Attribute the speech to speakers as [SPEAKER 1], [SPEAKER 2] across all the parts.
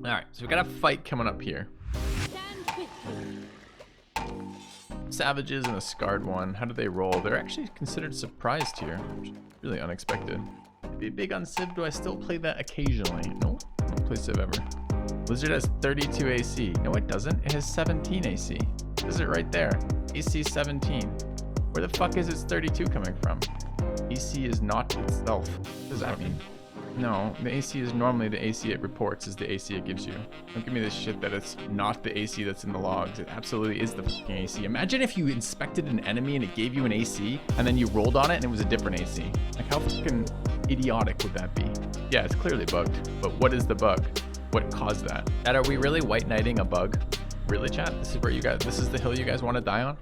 [SPEAKER 1] Alright, so we got a fight coming up here. Savages and a scarred one. How do they roll? They're actually considered surprised here, which is really unexpected. Be big on Civ. Do I still play that occasionally? No, don't play Civ ever. Blizzard has 32 AC. No, it doesn't. It has 17 AC. Is it right there? AC 17. Where the fuck is its 32 coming from? AC is not itself. What does that mean? No, the AC is normally the AC it reports is the AC it gives you. Don't give me this shit that it's not the AC that's in the logs. It absolutely is the fucking AC. Imagine if you inspected an enemy and it gave you an AC and then you rolled on it and it was a different AC. Like how fucking idiotic would that be? Yeah, it's clearly bugged, but what is the bug? What caused that? Dad, are we really white knighting a bug? Really, chat? This is where you guys, this is the hill you guys want to die on?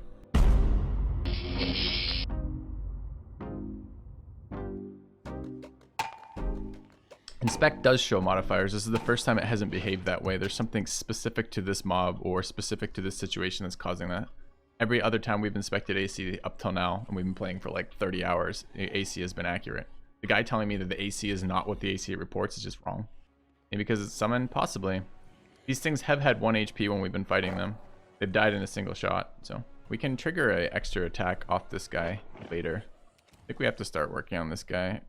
[SPEAKER 1] Inspect does show modifiers. This is the first time it hasn't behaved that way. There's something specific to this mob or specific to this situation that's causing that. Every other time we've inspected AC up till now, and we've been playing for like 30 hours, AC has been accurate. The guy telling me that the AC is not what the AC reports is just wrong. Maybe because it's summoned? Possibly. These things have had 1 HP when we've been fighting them. They've died in a single shot, so we can trigger an extra attack off this guy later. I think we have to start working on this guy.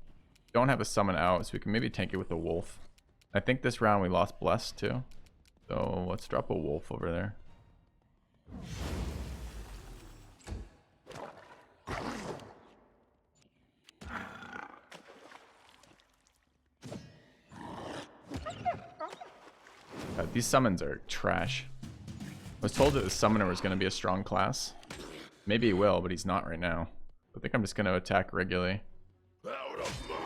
[SPEAKER 1] Don't have a summon out, so we can maybe tank it with a wolf. I think this round we lost Bless too. So let's drop a wolf over there. God, these summons are trash. I was told that the summoner was going to be a strong class. Maybe he will, but he's not right now. I think I'm just going to attack regularly. Out of my way!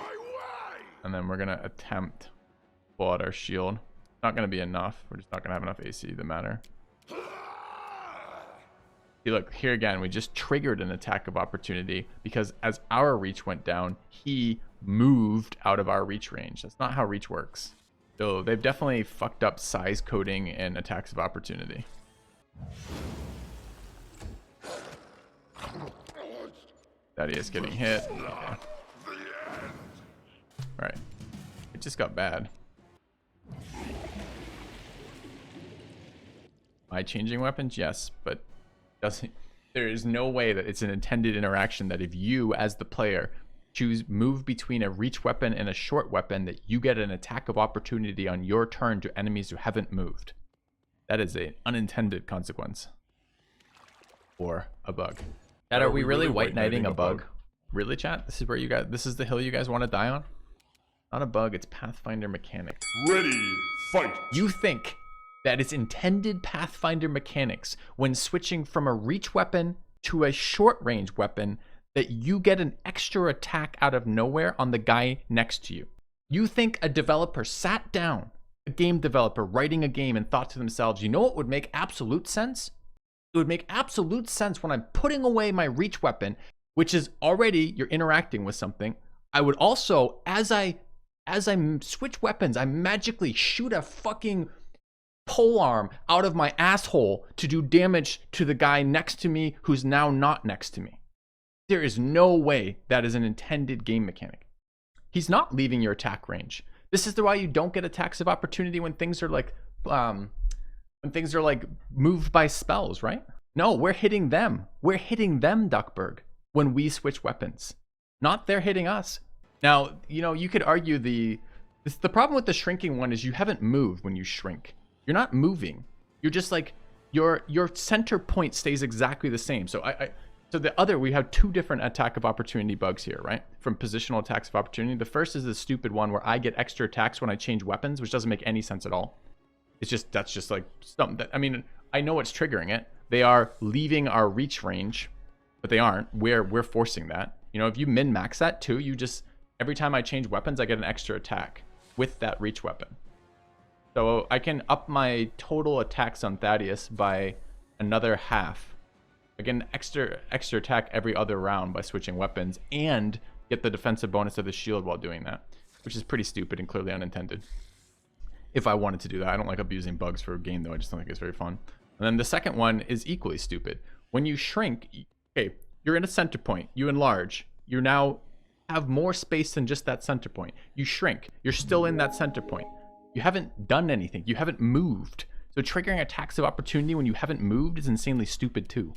[SPEAKER 1] And then we're going to attempt to pull out our shield. Not going to be enough. We're just not going to have enough AC to matter. See, look, here again, we just triggered an attack of opportunity because as our reach went down, he moved out of our reach range. That's not how reach works. So they've definitely fucked up size coding and attacks of opportunity. That is getting hit. Yeah. Right. It just got bad. Am I changing weapons? Yes, but doesn't. There is no way that it's an intended interaction that if you, as the player, move between a reach weapon and a short weapon, that you get an attack of opportunity on your turn to enemies who haven't moved. That is an unintended consequence. Or a bug. Chat, are we really white knighting a bug? Really, chat? This is where you guys, this is the hill you guys want to die on? Not a bug, it's Pathfinder mechanics.
[SPEAKER 2] Ready, fight!
[SPEAKER 1] You think that it's intended Pathfinder mechanics when switching from a reach weapon to a short range weapon that you get an extra attack out of nowhere on the guy next to you. You think a developer sat down, a game developer writing a game, and thought to themselves, you know what would make absolute sense? It would make absolute sense when I'm putting away my reach weapon, which is already you're interacting with something. I would also, as I switch weapons, I magically shoot a fucking polearm out of my asshole to do damage to the guy next to me who's now not next to me. There is no way that is an intended game mechanic. He's not leaving your attack range. This is why you don't get attacks of opportunity when things are like moved by spells, right? No, we're hitting them. We're hitting them, Duckburg, when we switch weapons. Not they're hitting us. Now, you know, you could argue the problem with the shrinking one is you haven't moved when you shrink. You're not moving. You're just like your center point stays exactly the same. So we have two different attack of opportunity bugs here, right? From positional attacks of opportunity. The first is the stupid one where I get extra attacks when I change weapons, which doesn't make any sense at all. That's just like something that, I mean, I know what's triggering it. They are leaving our reach range, but they aren't. We're forcing that. You know, if you min-max that too, you just, every time I change weapons, I get an extra attack with that reach weapon. So I can up my total attacks on Thaddeus by another half. Again, extra attack every other round by switching weapons and get the defensive bonus of the shield while doing that, which is pretty stupid and clearly unintended. If I wanted to do that, I don't like abusing bugs for a game though. I just don't think it's very fun. And then the second one is equally stupid. When you shrink, okay, you're in a center point, you enlarge, you now have more space than just that center point. You shrink, you're still in that center point. You haven't done anything. You haven't moved. So triggering attacks of opportunity when you haven't moved is insanely stupid too,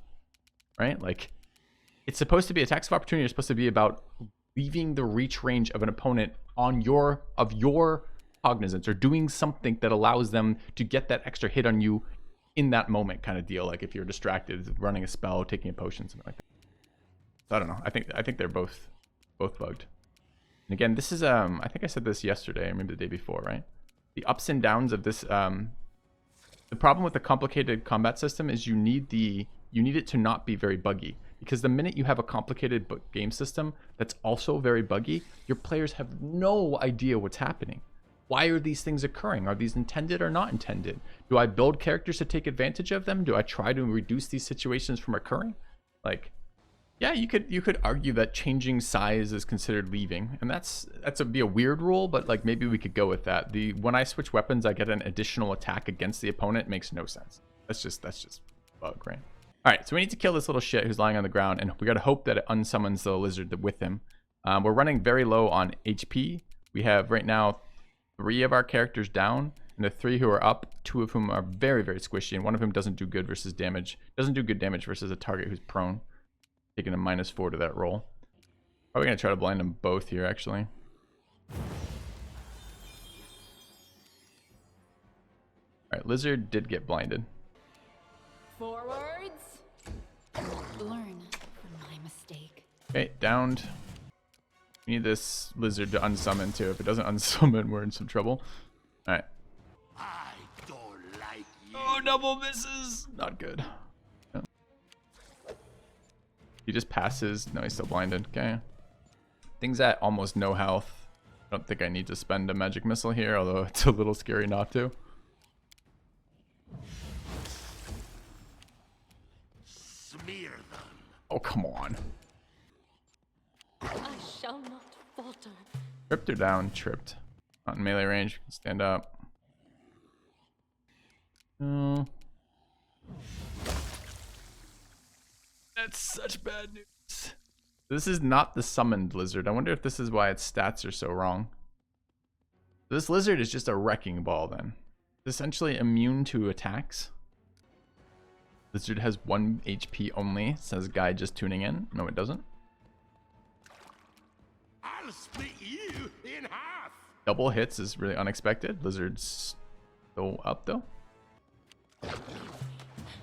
[SPEAKER 1] right? Like, it's supposed to be attacks of opportunity are supposed to be about leaving the reach range of an opponent on your cognizance, or doing something that allows them to get that extra hit on you in that moment, kind of deal. Like if you're distracted, running a spell, taking a potion, something like that. So I don't know. I think they're both bugged. And again, this is I think I said this yesterday, or maybe the day before, right? The ups and downs of this. The problem with the complicated combat system is you need it to not be very buggy, because the minute you have a complicated game system that's also very buggy, your players have no idea what's happening. Why are these things occurring? Are these intended or not intended? Do I build characters to take advantage of them? Do I try to reduce these situations from occurring? Like, yeah, you could argue that changing size is considered leaving, and that's be a weird rule, but like maybe we could go with that. When I switch weapons, I get an additional attack against the opponent. Makes no sense. That's just bug, right? All right, so we need to kill this little shit who's lying on the ground, and we gotta hope that it unsummons the lizard with him. We're running very low on HP. We have right now 3 of our characters down, and the 3 who are up, 2 of whom are very, very squishy, and 1 of whom doesn't do good versus damage. Doesn't do good damage versus a target who's prone. Taking a -4 to that roll. Probably gonna try to blind them both here, actually. Alright, lizard did get blinded.
[SPEAKER 2] Forwards. Learn from my mistake.
[SPEAKER 1] Okay, downed. We need this lizard to unsummon too. If it doesn't unsummon, we're in some trouble. Alright.
[SPEAKER 3] I don't like you.
[SPEAKER 1] Oh, double misses! Not good. Yeah. He just passes. No, he's still blinded. Okay. Things at almost no health. I don't think I need to spend a magic missile here, although it's a little scary not to.
[SPEAKER 3] Smear them.
[SPEAKER 1] Oh, come on.
[SPEAKER 2] I shall not falter.
[SPEAKER 1] Tripped her down. Tripped. Not in melee range. Stand up. Oh. That's such bad news. This is not the summoned lizard. I wonder if this is why its stats are so wrong. This lizard is just a wrecking ball then. It's essentially immune to attacks. Lizard has 1 HP only, says guy just tuning in. No, it doesn't.
[SPEAKER 3] I'll split you in half.
[SPEAKER 1] Double hits is really unexpected. Lizard's still up though.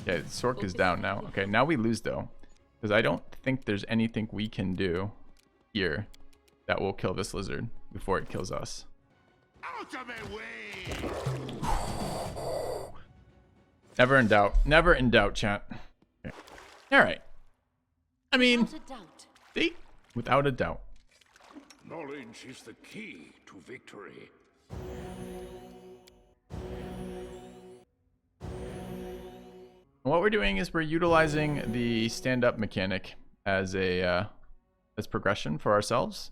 [SPEAKER 1] Okay, Sork is down now. Okay, now we lose though, because I don't think there's anything we can do here that will kill this lizard before it kills us.
[SPEAKER 3] Out of my way.
[SPEAKER 1] Never in doubt. Never in doubt, chat. Okay. All right. I mean,
[SPEAKER 2] Without a doubt.
[SPEAKER 1] see? Without a doubt.
[SPEAKER 3] Knowledge is the key to victory.
[SPEAKER 1] What we're doing is we're utilizing the stand-up mechanic as progression for ourselves,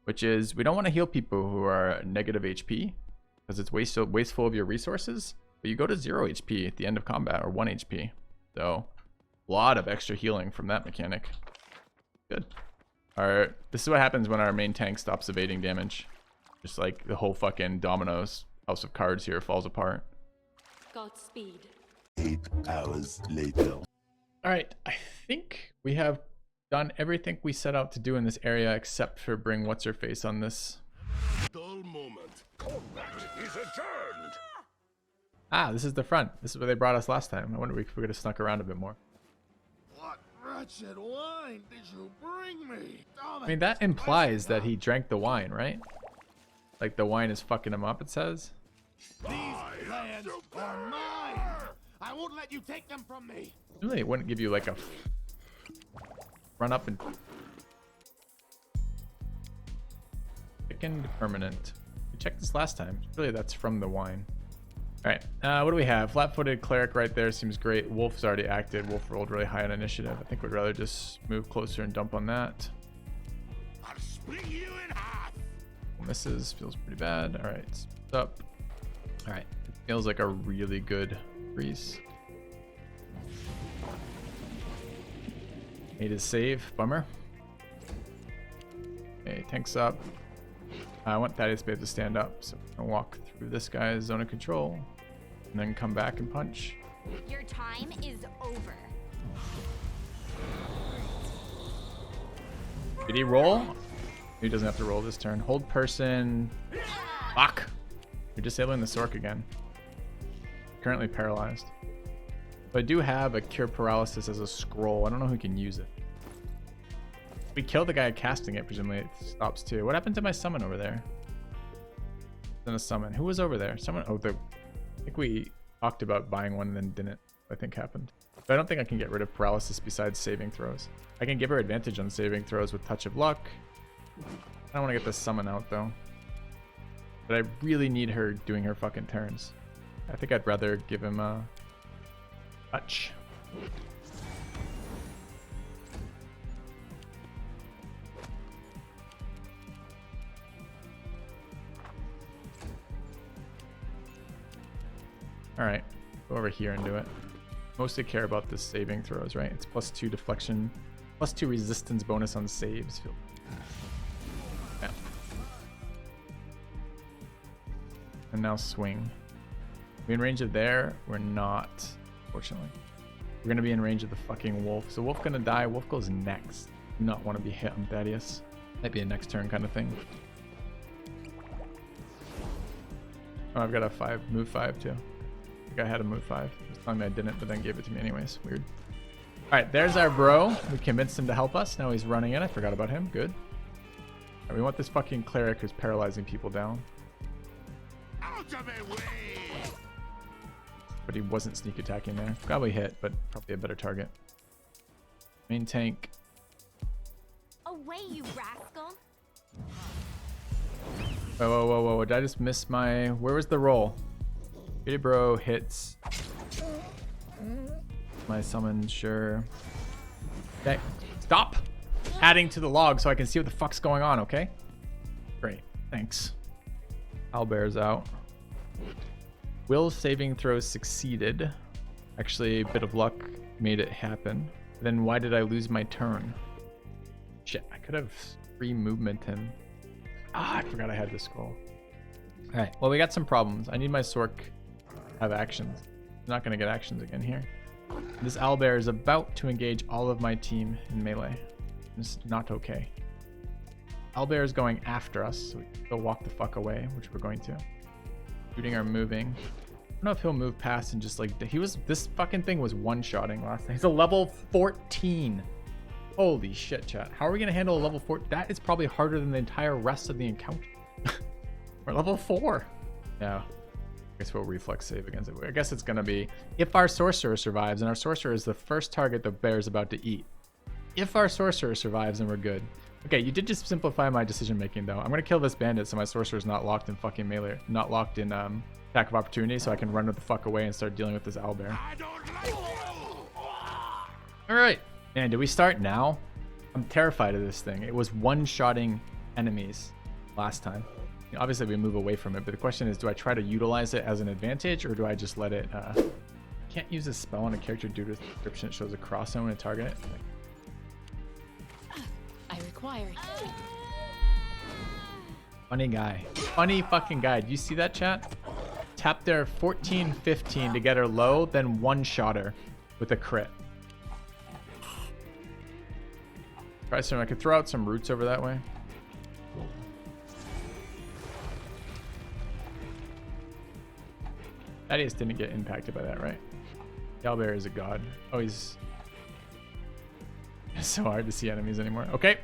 [SPEAKER 1] which is we don't want to heal people who are negative HP because it's wasteful of your resources. But you go to 0 HP at the end of combat, or 1 HP. So a lot of extra healing from that mechanic. Good. This is what happens when our main tank stops evading damage. Just like the whole fucking dominoes house of cards here falls apart.
[SPEAKER 2] Godspeed.
[SPEAKER 4] 8 hours later.
[SPEAKER 1] All right, I think we have done everything we set out to do in this area except for bring what's her face on this.
[SPEAKER 3] Dull moment. Combat is adjourned.
[SPEAKER 1] Ah, this is the front. This is where they brought us last time. I wonder if we could have snuck around a bit more.
[SPEAKER 3] What wretched wine did you bring me?
[SPEAKER 1] I mean, that implies that he drank the wine, right? Like the wine is fucking him up, it says.
[SPEAKER 3] These lands are mine. I won't let you take them from me.
[SPEAKER 1] Really, it wouldn't give you like a run up and thickened permanent. We checked this last time. Really, that's from the wine. All right, what do we have? Flat-footed cleric right there seems great. Wolf's already acted. Wolf rolled really high on initiative. I think we'd rather just move closer and dump on that.
[SPEAKER 3] I'll split you in half.
[SPEAKER 1] Misses, feels pretty bad. All right, what's up? All right, it feels like a really good freeze. Made his save, bummer. Okay, tank's up. I want Thaddeus to be able to stand up, so I'm gonna walk Give this guy his zone of control. And then come back and punch.
[SPEAKER 5] Your time is over.
[SPEAKER 1] Did he roll? He doesn't have to roll this turn. Hold person. Fuck. You're disabling the Sork again. Currently paralyzed. But I do have a Cure Paralysis as a scroll. I don't know who can use it. If we kill the guy casting it, presumably it stops too. What happened to my summon over there? Then a summon. Who was over there? Someone. Oh, I think we talked about buying one and then didn't. I think happened. But I don't think I can get rid of paralysis besides saving throws. I can give her advantage on saving throws with Touch of Luck. I don't want to get the summon out though. But I really need her doing her fucking turns. I think I'd rather give him a touch. Alright, go over here and do it. Mostly care about the saving throws, right? It's +2 deflection, +2 resistance bonus on saves. Yeah. And now swing. We in range of there? We're not, fortunately. We're gonna be in range of the fucking wolf. So wolf gonna die, wolf goes next. Do not want to be hit on Thaddeus. Might be a next turn kind of thing. Oh, I've got a move 5 too. I think I had a move 5. It was telling me I didn't, but then gave it to me anyways. Weird. Alright, there's our bro. We convinced him to help us. Now he's running in. I forgot about him. Good. Right, we want this fucking cleric who's paralyzing people down.
[SPEAKER 3] Out of my way!
[SPEAKER 1] But he wasn't sneak attacking there. Probably hit, but probably a better target. Main tank.
[SPEAKER 5] Away, you rascal!
[SPEAKER 1] Whoa, whoa, whoa, whoa. Did I just miss my... Where was the roll? Beauty bro hits. My summon, sure. Okay. Stop adding to the log so I can see what the fuck's going on, okay? Great. Thanks. Owlbear's out. Will saving throws succeeded. Actually, a bit of luck made it happen. Then why did I lose my turn? Shit, I could have free movement him. Ah, I forgot I had this scroll. Alright, well, we got some problems. I need my Sork to have actions. I'm not going to get actions again here. This owlbear is about to engage all of my team in melee. It's not okay. Owlbear is going after us, so we can still walk the fuck away, which we're going to. Shooting or moving. I don't know if he'll move past and just like... This fucking thing was one-shotting last time. He's a level 14. Holy shit, chat. How are we going to handle a level 4? That is probably harder than the entire rest of the encounter. We're level 4. Yeah. I guess we'll reflex save against it. I guess it's going to be if our sorcerer survives, and our sorcerer is the first target the bear is about to eat. If our sorcerer survives, then we're good. Okay, you did just simplify my decision making though. I'm going to kill this bandit so my sorcerer is not locked in fucking melee, not locked in attack of opportunity, so I can run the fuck away and start dealing with this owlbear.
[SPEAKER 3] I don't like you!
[SPEAKER 1] All right. Man, do we start now? I'm terrified of this thing. It was one-shotting enemies last time. You know, obviously, we move away from it, but the question is, do I try to utilize it as an advantage, or do I just let it... Can't use a spell on a character due to its description. It shows a cross zone when I target it.
[SPEAKER 2] I require it.
[SPEAKER 1] Funny guy. Funny fucking guy. Do you see that, chat? Tap there 14, 15 to get her low, then one-shot her with a crit. Try some. I could throw out some roots over that way. Thaddeus didn't get impacted by that, right? Owlbear is a god. Oh, he's... It's so hard to see enemies anymore. Okay.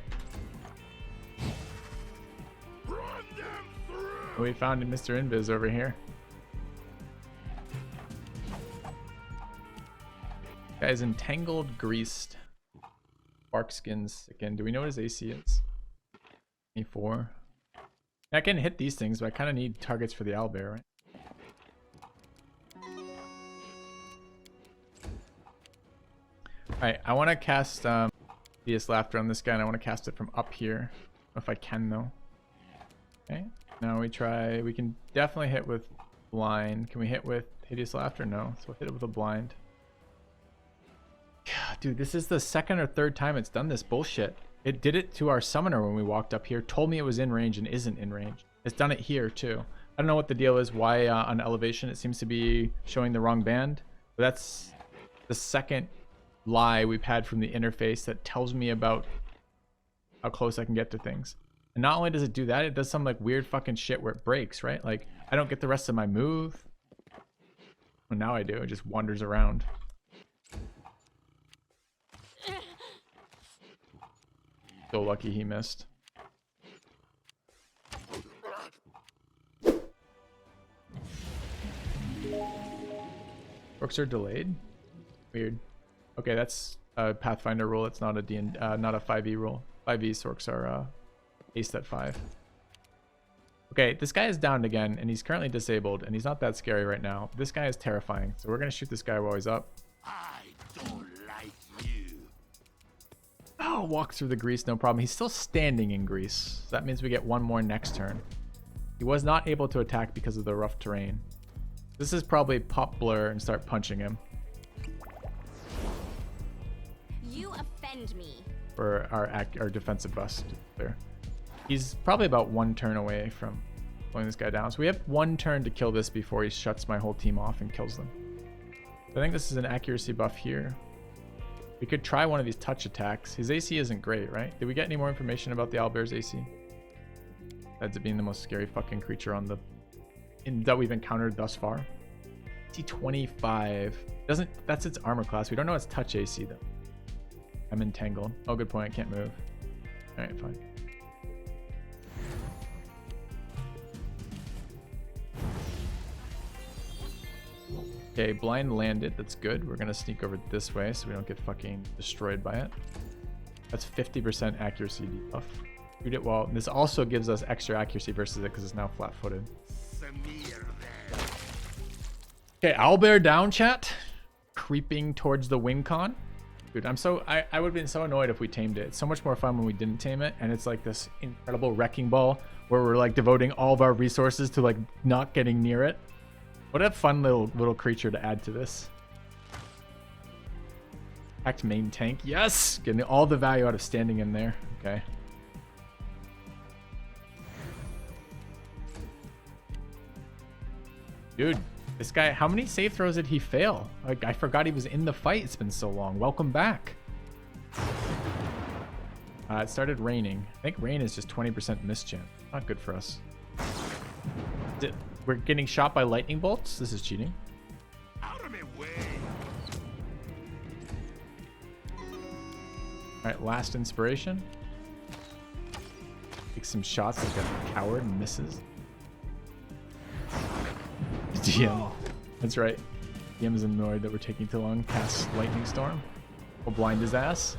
[SPEAKER 3] Run them through!
[SPEAKER 1] We found Mr. Invis over here. Guy's entangled, greased. Bark skins again. Do we know what his AC is? 24. I can hit these things, but I kind of need targets for the owlbear, right? Alright, I want to cast Hideous Laughter on this guy, and I want to cast it from up here. I don't know if I can, though. Okay, now we try. We can definitely hit with blind. Can we hit with Hideous Laughter? No, so we'll hit it with a blind. Dude, this is the second or third time it's done this bullshit. It did it to our summoner when we walked up here, told me it was in range and isn't in range. It's done it here, too. I don't know what the deal is, why on elevation it seems to be showing the wrong band. But that's the second lie we've had from the interface that tells me about how close I can get to things. And not only does it do that, it does some like weird fucking shit where it breaks, right? Like I don't get the rest of my move. Well, now I do. It just wanders around. So lucky he missed. Orcs are delayed. Weird. Okay, that's a Pathfinder rule. It's not a not a 5e rule. 5e orcs are aced at 5. Okay, this guy is downed again, and he's currently disabled, and he's not that scary right now. This guy is terrifying, so we're gonna shoot this guy while he's up.
[SPEAKER 3] I don't like you.
[SPEAKER 1] Oh, walk through the grease, no problem. He's still standing in grease. So that means we get one more next turn. He was not able to attack because of the rough terrain. This is probably pop blur and start punching him.
[SPEAKER 5] You offend me.
[SPEAKER 1] For our defensive bust there. He's probably about one turn away from pulling this guy down. So we have one turn to kill this before he shuts my whole team off and kills them. I think this is an accuracy buff here. We could try one of these touch attacks. His AC isn't great, right? Did we get any more information about the owlbear's AC? That's it being the most scary fucking creature on the that we've encountered thus far. AC 25. That's its armor class. We don't know its touch AC though. I'm entangled. Oh, good point. I can't move. All right, fine. Okay, blind landed. That's good. We're gonna sneak over this way so we don't get fucking destroyed by it. That's 50% accuracy debuff. Shoot it well. This also gives us extra accuracy versus it because it's now flat-footed. Okay, owlbear down, chat. Creeping towards the win con. Dude, I would have been so annoyed if we tamed it. It's so much more fun when we didn't tame it, and it's like this incredible wrecking ball where we're like devoting all of our resources to like not getting near it. What a fun little creature to add to this. Act main tank. Yes! Getting all the value out of standing in there. Okay. Dude, this guy, how many save throws did he fail? Like, I forgot he was in the fight. It's been so long. Welcome back. It started raining. I think rain is just 20% miss chance. Not good for us. We're getting shot by lightning bolts. This is cheating.
[SPEAKER 3] Out of my way.
[SPEAKER 1] All right, last inspiration. Takes some shots like a coward and misses. DM. That's right. DM is annoyed that we're taking too long. Cast lightning storm. We'll blind his ass.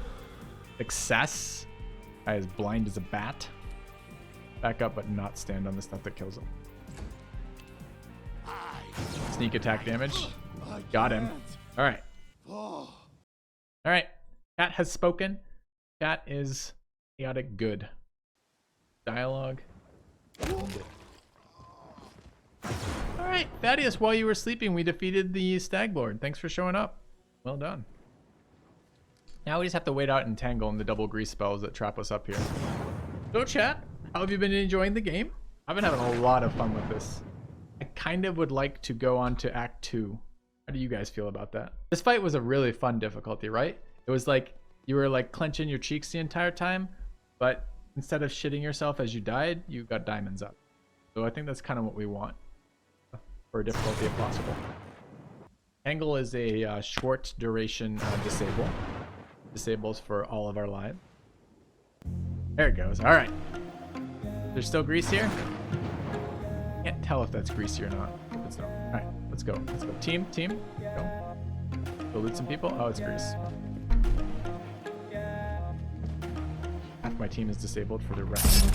[SPEAKER 1] Success. Guy is blind as a bat. Back up, but not stand on the stuff that kills him. Sneak attack damage. Got him. All right. All right. Cat has spoken. Cat is chaotic good. Dialogue. All right, Thaddeus, while you were sleeping, we defeated the Stag Lord. Thanks for showing up. Well done. Now we just have to wait out and tangle in the double grease spells that trap us up here. So chat, how have you been enjoying the game? I've been having a lot of fun with this. I kind of would like to go on to Act 2. How do you guys feel about that? This fight was a really fun difficulty, right? It was like you were like clenching your cheeks the entire time, but instead of shitting yourself as you died, you got diamonds up. So I think that's kind of what we want for difficulty if possible. Angle is a short duration disable. Disables for all of our lives. There it goes. All right. There's still grease here? Can't tell if that's greasy or not. It's not. All right, let's go. Let's go. Team. Go. Go loot some people. Oh, it's grease. Half my team is disabled for the rest.